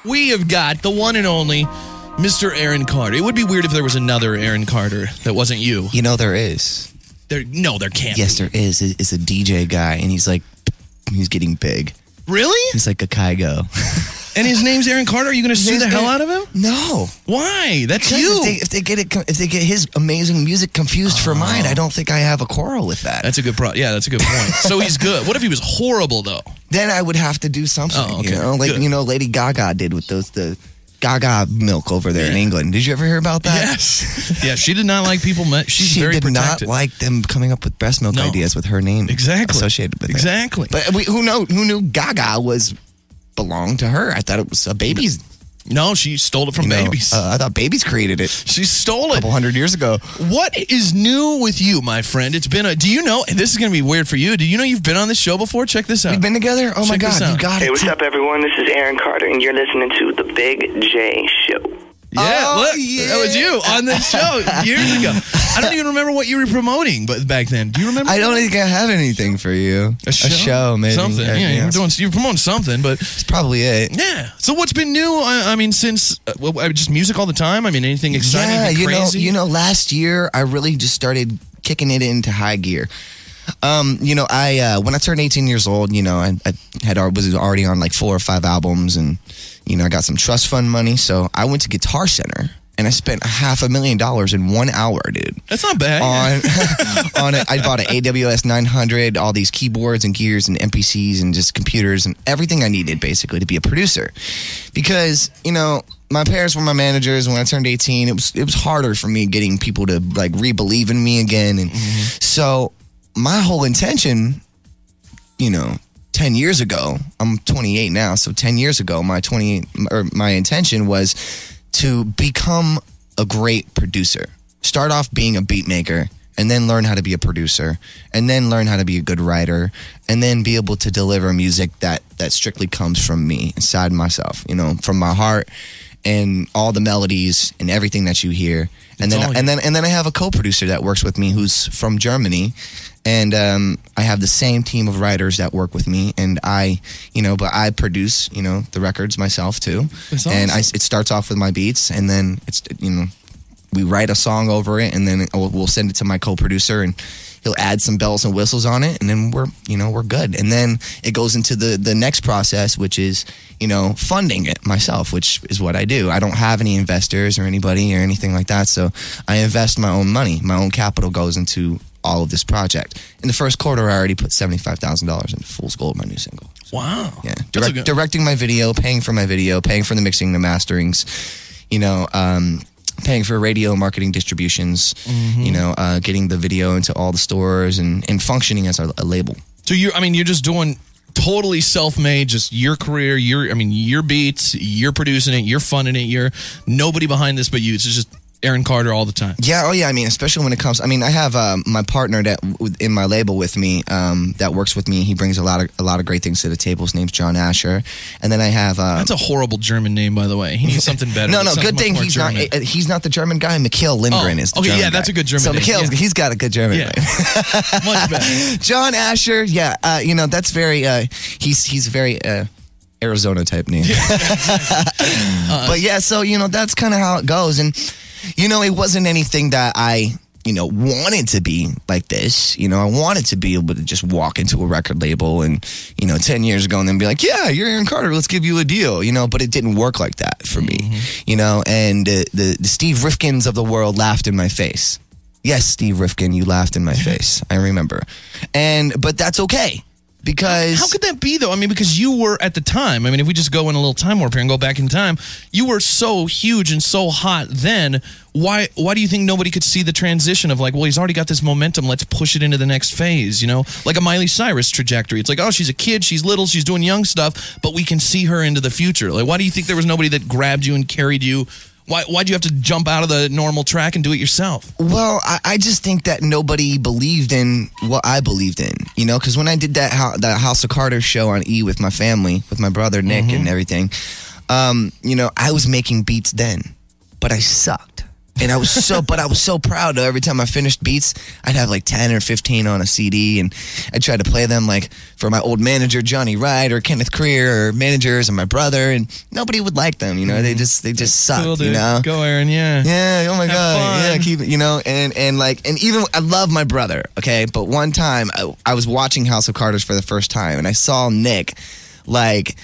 We have got the one and only Mr. Aaron Carter. It would be weird if there was another Aaron Carter that wasn't you. You know there is. There can't. Yes, there is. It's a DJ guy, and he's getting big. Really? He's like a Kygo. And his name's Aaron Carter. Are you going to sue the hell out of him? No. Why? That's because you. If they get his amazing music confused for mine, I don't think I have a quarrel with that. That's a good that's a good point. So he's good. What if he was horrible though? Then I would have to do something. Oh, okay. Lady Gaga did with the Gaga milk over there in England. Did you ever hear about that? Yes. Yeah, she did not like people. She very did protected. not like them coming up with breast milk ideas with her name associated with it. Exactly. But who knew Gaga belonged to her? I thought it was a baby's. No, she stole it from babies. I thought babies created it. She stole it. A couple hundred years ago. What is new with you, my friend? It's been do you know, and this is going to be weird for you, do you know you've been on this show before? Check this out. We've been together? Oh my God, you got it. Hey, what's up, everyone? This is Aaron Carter, and you're listening to The Big J Show. Yeah, look, that was you on this show years ago. I don't even remember what you were promoting, but back then, do you remember? I don't think I have anything for you. A show, maybe something. Yeah, you're promoting something, but it's probably it. Yeah. So what's been new? I mean, since just music all the time. I mean, anything exciting? Yeah, anything crazy? Last year I really just started kicking it into high gear. When I turned 18 years old, I was already on like 4 or 5 albums, and I got some trust fund money, so I went to Guitar Center and I spent $500,000 in 1 hour, dude. That's not bad. On it, I bought an AWS 900, all these keyboards and gears and MPCs and just computers and everything I needed basically to be a producer, because my parents were my managers. When I turned 18, it was harder for me getting people to like re-believe in me again, and so my whole intention, 10 years ago, I'm 28 now, so 10 years ago, my intention was to become a great producer. Start off being a beat maker, and then learn how to be a producer, and then learn how to be a good writer, and then be able to deliver music that strictly comes from me, inside myself, from my heart, and all the melodies and everything that you hear. And then I have a co-producer that works with me who's from Germany, and I have the same team of writers that work with me, and I produce the records myself too. That's awesome. And it starts off with my beats, and then it's we write a song over it, and then we'll send it to my co-producer, and he'll add some bells and whistles on it, and then we're good. And then it goes into the next process, which is funding it myself, which is what I do. I don't have any investors or anybody or anything like that, so I invest my own money. My own capital goes into all of this project. In the first quarter, I already put $75,000 into Fool's Gold, my new single. Wow. Yeah, directing my video, paying for my video, paying for the mixing, the masterings, paying for radio marketing distributions, getting the video into all the stores and functioning as a label. So you're just doing totally self-made, just your career, your beats, you're producing it, you're funding it, you're nobody behind this but you. It's just Aaron Carter all the time. Yeah, especially when it comes. I have my partner that in my label with me that works with me. He brings a lot of great things to the table. His name's John Asher, and then I have. That's a horrible German name, by the way. He needs something better. No, good thing he's not. He's not the German guy. Mikhail Lindgren is. The German that's guy. A good German. So Mikhail, he's got a good German name. Much better. John Asher, that's very. He's very. Arizona type name. But yeah, so that's kind of how it goes, and. It wasn't anything that I, wanted to be like this. I wanted to be able to just walk into a record label and, 10 years ago and then be like, yeah, you're Aaron Carter, let's give you a deal, but it didn't work like that for me, and the Steve Rifkins of the world laughed in my face. Yes, Steve Rifkin, you laughed in my face. I remember. But that's okay. Because how could that be though? Because you were at the time. If we just go in a little time warp here and go back in time, you were so huge and so hot then. Why do you think nobody could see the transition of like, well, he's already got this momentum, let's push it into the next phase, like a Miley Cyrus trajectory. It's like, oh, she's a kid, she's little, she's doing young stuff, but we can see her into the future. Like, why do you think there was nobody that grabbed you and carried you? Why'd you have to jump out of the normal track and do it yourself? Well, I just think that nobody believed in what I believed in, because when I did that House of Carter show on E! With my family, with my brother Nick and everything, I was making beats then, but I sucked. And I was so proud. Every time I finished beats, I'd have like 10 or 15 on a CD, and I tried to play them like for my old manager Johnny Wright or Kenneth Creer or managers and my brother, and nobody would like them. You know, they just sucked. Cool, dude. You know, Go Aaron, yeah. Yeah. Oh my Have God. fun. Yeah. Keep it. You know, and even I love my brother. Okay, but one time I was watching House of Carters for the first time, and I saw Nick like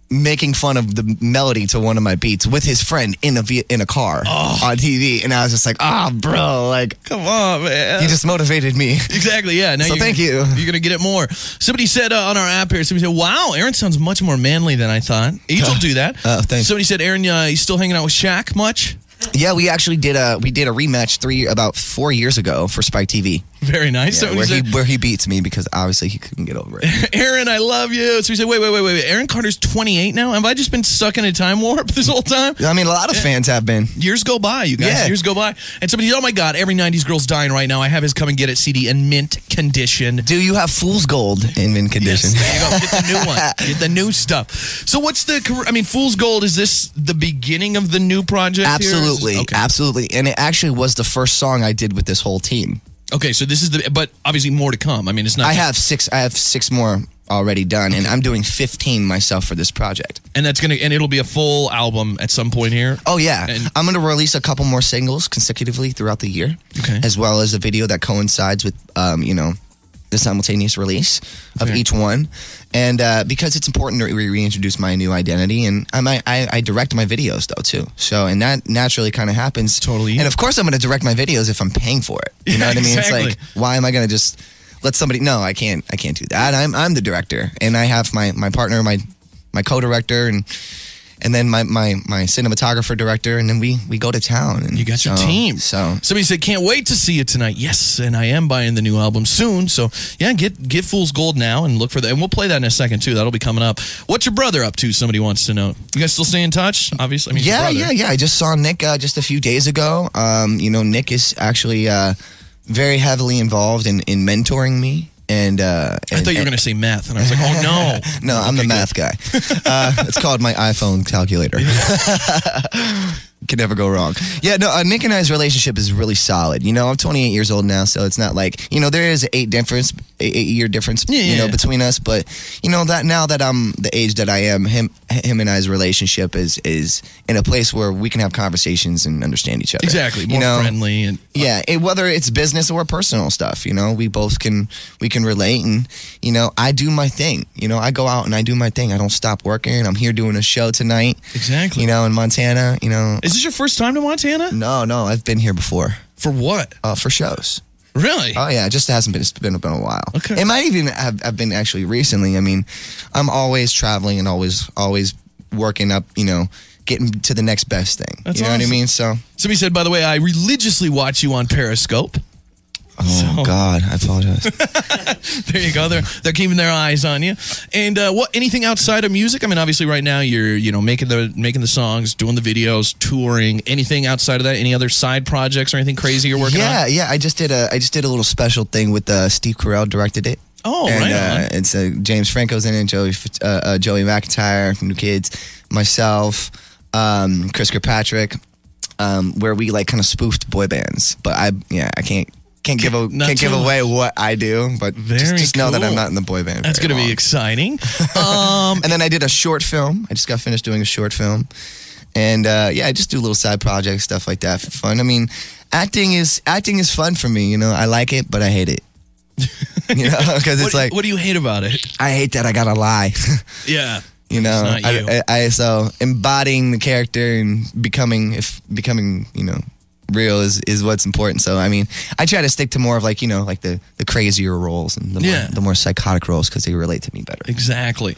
making fun of the melody to one of my beats with his friend in a car on TV, and I was just like, bro, like, Come on, man. you just motivated me. Exactly, yeah. Now So thank you. You're going to get it more. Somebody said on our app here, somebody said, wow, Aaron sounds much more manly than I thought. Age will do that. Thanks. Somebody said, Aaron, you still hanging out with Shaq much? Yeah, we actually did a rematch about 4 years ago for Spike TV. Very nice. Yeah, Somebody where he beats me because obviously he couldn't get over it. said, Aaron, I love you. So we said, wait. Aaron Carter's 28 now? Have I just been stuck in a time warp this whole time? I mean, a lot of fans have been. Years go by, you guys. Yeah. Years go by. And somebody said, oh my God, every 90s girl's dying right now. I have his Come and Get It CD in mint condition. Do you have Fool's Gold in mint condition? Yes, there you go. Get the new one. Get the new stuff. So what's Fool's Gold, is this the beginning of the new project here? Absolutely, Okay. absolutely. And it actually was the first song I did with this whole team. Okay, so this is but obviously more to come. I mean, it's not. I have six more already done, and I'm doing 15 myself for this project. And it'll be a full album at some point here. Oh yeah, And- I'm going to release a couple more singles consecutively throughout the year, Okay. as well as a video that coincides with the simultaneous release of Okay. each one. And because it's important to reintroduce my new identity, and I direct my videos though too. So, and that naturally kind of happens. Totally. And of course, I'm going to direct my videos if I'm paying for it. You know what I mean? Exactly. It's like, why am I going to just let somebody? No, I can't do that. I'm the director, and I have my partner, my co-director, and then my cinematographer director, and then we go to town. And You got your team. So Somebody said, can't wait to see you tonight. Yes, and I am buying the new album soon. So, yeah, get Fool's Gold now and look for that. And we'll play that in a second, too. That'll be coming up. What's your brother up to? Somebody wants to know. You guys still stay in touch? Obviously. I mean, yeah. your brother. I just saw Nick just a few days ago. Nick is actually very heavily involved in mentoring me. And I thought you were going to say math, and I was like, oh, no. No, I'm the math guy. It's called my iPhone calculator. Can never go wrong. Yeah, no, Nick and I's relationship is really solid. You know, I'm 28 years old now, so it's not like, there is an 8-year difference, between us. But, that now that I'm the age that I am, him and I's relationship is in a place where we can have conversations and understand each other. Exactly. More friendly. And Yeah, whether it's business or personal stuff, we both can relate. And, I do my thing. I go out and I do my thing. I don't stop working. I'm here doing a show tonight. Exactly. In Montana, Is this your first time to Montana? No, I've been here before. For what? For shows. Really? Oh yeah, it just hasn't been. It's been a while. Okay. It might even have been actually recently. I mean, I'm always traveling and always working up. Getting to the next best thing. That's you know what I awesome. mean? So. Somebody said, by the way, I religiously watch you on Periscope. Oh God, I apologize. There you go. They're keeping their eyes on you. And anything outside of music? I mean, obviously, right now you're making the songs, doing the videos, touring. Anything outside of that? Any other side projects or anything crazy you're working on? Yeah. I just did a little special thing with Steve Carell directed it. Oh, and, right on. It's James Franco's in it, Joey McIntyre from New Kids, myself, Chris Kirkpatrick, where we like kind of spoofed boy bands. But I can't give away what I do, but just know that I'm not in the boy band. That's going to be exciting. And then I did a short film. I just got finished doing a short film. And I just do little side projects, stuff like that for fun. I mean, acting is fun for me, I like it, but I hate it. Because it's like, what do you hate about it? I hate that I gotta lie. Yeah. It's not you. so embodying the character and becoming real is what's important. So I mean, I try to stick to more of like the crazier roles and the more psychotic roles because they relate to me better. Exactly.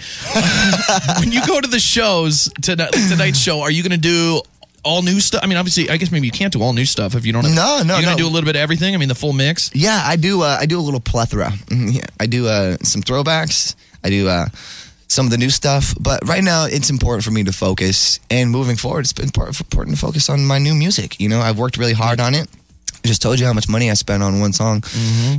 When you go to the shows tonight's show, are you going to do all new stuff? I mean, obviously, I guess maybe you can't do all new stuff if you don't have. No. You're going to do a little bit of everything. I mean, the full mix. Yeah, I do. I do a little plethora. Yeah, I do some throwbacks. I do some of the new stuff. But right now, it's important for me to focus. And moving forward, it's been important to focus on my new music. I've worked really hard on it. I just told you how much money I spent on one song.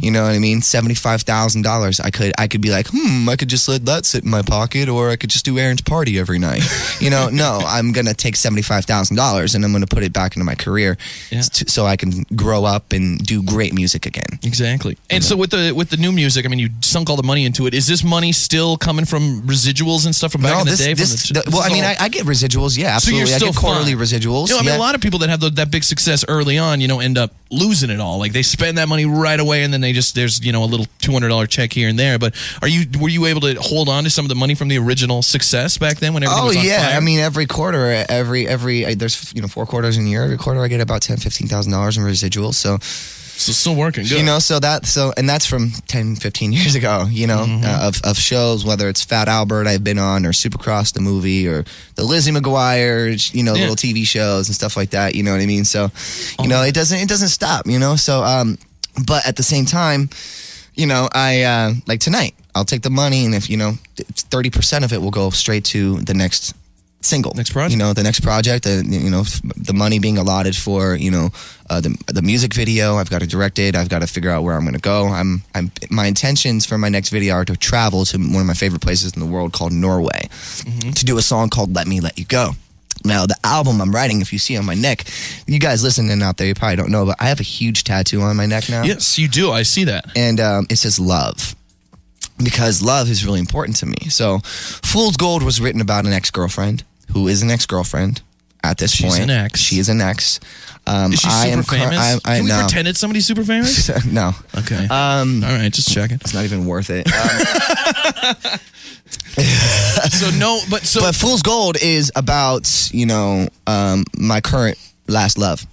You know what I mean? $75,000. I could be like, I could just let that sit in my pocket, or I could just do Aaron's party every night. You know, no, I'm gonna take $75,000 and I'm gonna put it back into my career, so I can grow up and do great music again. Exactly. And so with the new music, I mean, you sunk all the money into it. Is this money still coming from residuals and stuff from back in the day? I get residuals. Yeah, absolutely. So I get quarterly residuals. You know, I mean, a lot of people that have that big success early on, you know, end up losing it all. Like they spend that money right away, and then there's you know, a little $200 check here and there. But were you able to hold on to some of the money from the original success back then when everything was on fire? I mean, every quarter, there's 4 quarters in a year. Every quarter I get about $10,000-$15,000 in residuals. So still working good. You know, and that's from 10-15 years ago, you know, of shows, whether it's Fat Albert I've been on, or Supercross the movie, or the Lizzie McGuire, you know, little TV shows and stuff like that, you know what I mean? So, you know, it doesn't stop, you know? So but at the same time, you know, I like tonight, I'll take the money, and if, you know, 30% of it will go straight to the next single, next project. You know, the next project. You know, the money being allotted for, you know, the music video. I've got to direct it. I've got to figure out where I'm going to go. My intentions for my next video are to travel to one of my favorite places in the world called Norway, to do a song called "Let Me Let You Go." Now, the album I'm writing, if you see on my neck, you guys listening out there, you probably don't know, but I have a huge tattoo on my neck now. Yes, you do. I see that. And it says love, because love is really important to me. So Fool's Gold was written about an ex-girlfriend who is an ex-girlfriend at this point. She's an ex. She is an ex. Is she super famous? Can we no. pretend it's somebody super famous? No. Okay. All right, just checking. It's not even worth it. But Fool's Gold is about, you know, my current last love.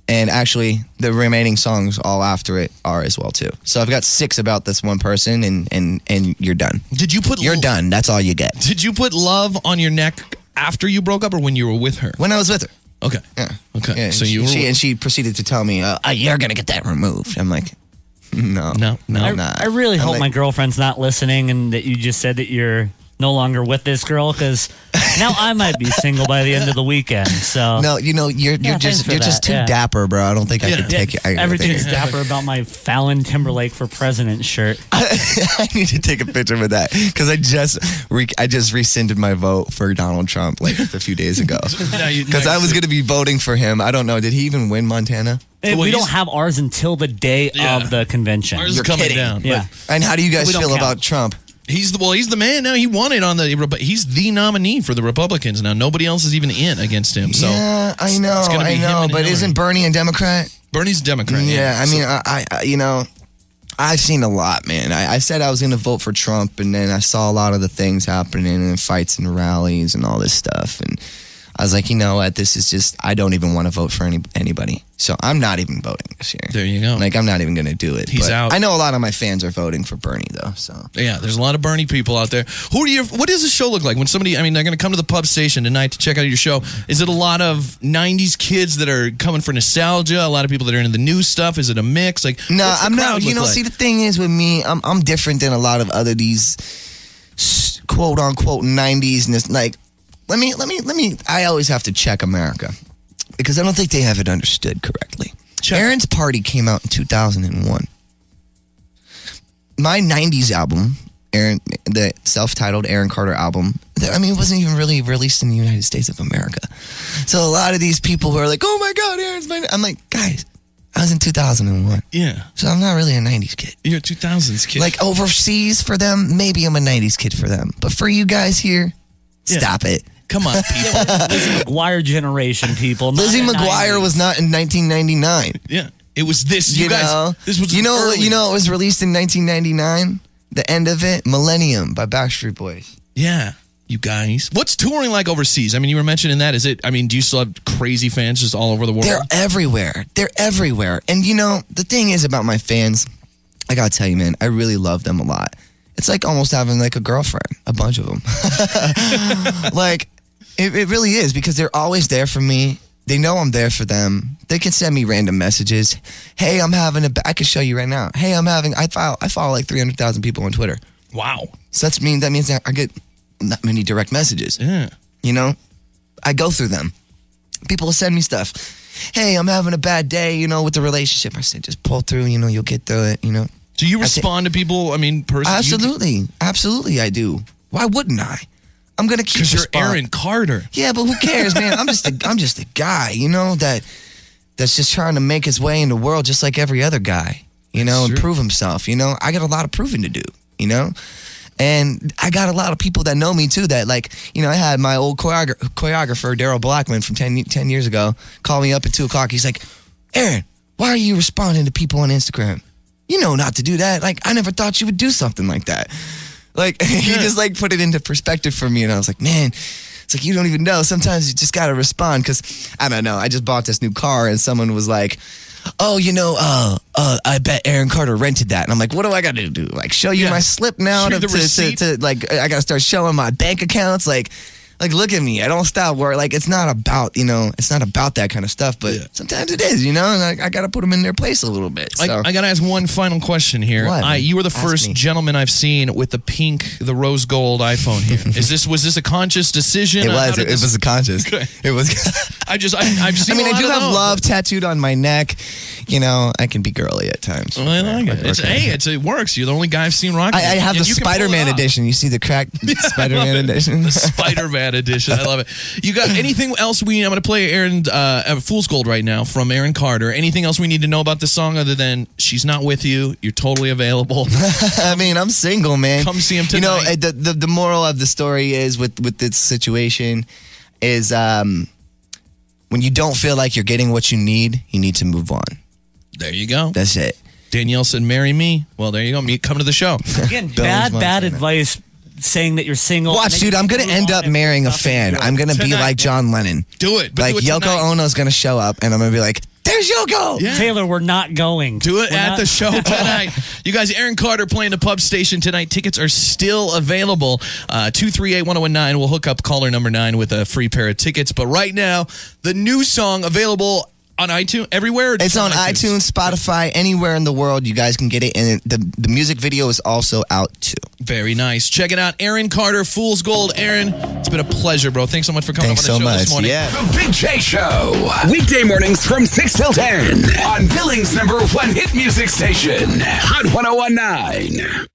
And actually, the remaining songs all after it are as well, too. So I've got 6 about this one person, and you're done. You're done. That's all you get. Did you put love on your neck after you broke up, or when you were with her? When I was with her. Okay. Yeah. Okay. Yeah, so she proceeded to tell me, you're going to get that removed. I'm like, no. I really hope my girlfriend's not listening, and that you just said that you're no longer with this girl, because now I might be single by the end of the weekend. So no, you know, you're just too dapper, bro. I don't think I could take it. Everything's dapper about my Fallon Timberlake for President shirt. I need to take a picture with that, because I just rescinded my vote for Donald Trump like a few days ago, because I was going to be voting for him. I don't know. Did he even win Montana? We don't have ours until the day of the convention. Ours is coming down. Yeah. And how do you guys feel about Trump? He's the man now. He won it he's the nominee for the Republicans now. Nobody else is even in against him. So yeah, I know. But isn't Bernie a Democrat? Bernie's a Democrat. Yeah, I mean, I you know, I've seen a lot, man. I said I was going to vote for Trump, and then I saw a lot of the things happening and fights and rallies and all this stuff, and I was like, you know what? This is just, I don't even want to vote for anybody. So I'm not even voting this year. There you go. Like, I'm not even going to do it. He's out. I know a lot of my fans are voting for Bernie, though. So yeah, there's a lot of Bernie people out there. What does the show look like when somebody? I mean, they're going to come to the pub station tonight to check out your show. Is it a lot of '90s kids that are coming for nostalgia? A lot of people that are into the new stuff? Is it a mix? Like, no, I'm not. You know, see, the thing is with me, I'm different than a lot of other these quote unquote '90s and this, like. Let me. I always have to check America, because I don't think they have it understood correctly. Aaron's Party came out in 2001. My 90s album, the self-titled Aaron Carter album, I mean, it wasn't even really released in the United States of America. So a lot of these people who are like, oh my God, Aaron's my... I'm like, guys, I was in 2001. Yeah. So I'm not really a 90s kid. You're a 2000s kid. Like, overseas for them, maybe I'm a 90s kid for them. But for you guys here, stop it. Come on, people. Lizzie McGuire generation, people. Lizzie McGuire was not in 1999. Yeah, it was this. You guys, know, this was you know it was released in 1999. The end of it, Millennium by Backstreet Boys. Yeah, you guys. What's touring like overseas? I mean, you were mentioning that. Is it? I mean, do you still have crazy fans just all over the world? They're everywhere. They're everywhere. And you know, the thing is about my fans, I gotta tell you, man, I really love them a lot. It's like almost having like a girlfriend, a bunch of them. Like. It really is, because they're always there for me. They know I'm there for them. They can send me random messages. Hey, I'm having I can show you right now. Hey, I follow like 300,000 people on Twitter. Wow. So that means that I get not many direct messages. Yeah. You know, I go through them. People will send me stuff. hey, I'm having a bad day, you know, with the relationship. I said, just pull through, you know, you'll get through it, you know. Do you respond to people? I mean, personally? Absolutely, I do. Why wouldn't I? I'm gonna keep. Because you're Aaron Carter. Yeah, but who cares, man? I'm just a guy, you know, that's just trying to make his way in the world, just like every other guy, you know, and prove himself. You know, I got a lot of proving to do, you know, and I got a lot of people that know me too. That like, you know, I had my old choreographer Daryl Blackman from 10 years ago call me up at 2:00. He's like, Aaron, why are you responding to people on Instagram? You know not to do that. Like, I never thought you would do something like that. Like, he just, like, put it into perspective for me, and I was like, man, it's like, you don't even know. Sometimes you just got to respond, because, I don't know, I just bought this new car, and someone was like, oh, you know, I bet Aaron Carter rented that. And I'm like, what do I got to do? Like, show you my slip now? To like, I got to start showing my bank accounts? Like, look at me. I don't stop work. Like, it's not about, you know, it's not about that kind of stuff, but sometimes it is, you know, and I got to put them in their place a little bit. So. I got to ask one final question here. What? You were the first gentleman I've seen with the rose gold iPhone here. Was this a conscious decision? It was a conscious. Okay. It was. I've seen. I mean, I do have love tattooed on my neck. You know, I can be girly at times. Well, I like it. It works. You're the only guy I've seen rock. I have the Spider-Man edition. You see the cracked Spider-Man edition? The Spider-Man edition. I love it. You got anything else I'm going to play Aaron Fool's Gold right now from Aaron Carter. Anything else we need to know about this song other than she's not with you? You're totally available. I mean, I'm single, man. Come see him tonight. You know, the moral of the story is with this situation is when you don't feel like you're getting what you need to move on. There you go. That's it. Danielle said, marry me. Well, there you go. Come to the show. Again, bad advice saying that you're single. Watch, dude, I'm going to end up marrying a fan. I'm going to be like John Lennon. Do it. Like, Yoko Ono's going to show up, and I'm going to be like, there's Yoko. Yeah. Taylor, we're not going. Do it at the show tonight. You guys, Aaron Carter playing the pub station tonight. Tickets are still available. 238-1019. We'll hook up caller number 9 with a free pair of tickets. But right now, the new song available on iTunes, everywhere? It's on iTunes, Spotify, anywhere in the world. You guys can get it. And the music video is also out, too. Very nice. Check it out. Aaron Carter, Fool's Gold. Aaron, it's been a pleasure, bro. Thanks so much for coming on the show this morning. Yeah. The Big J Show. Weekday mornings from 6 till 10 on Billings' #1 hit music station, Hot 1019.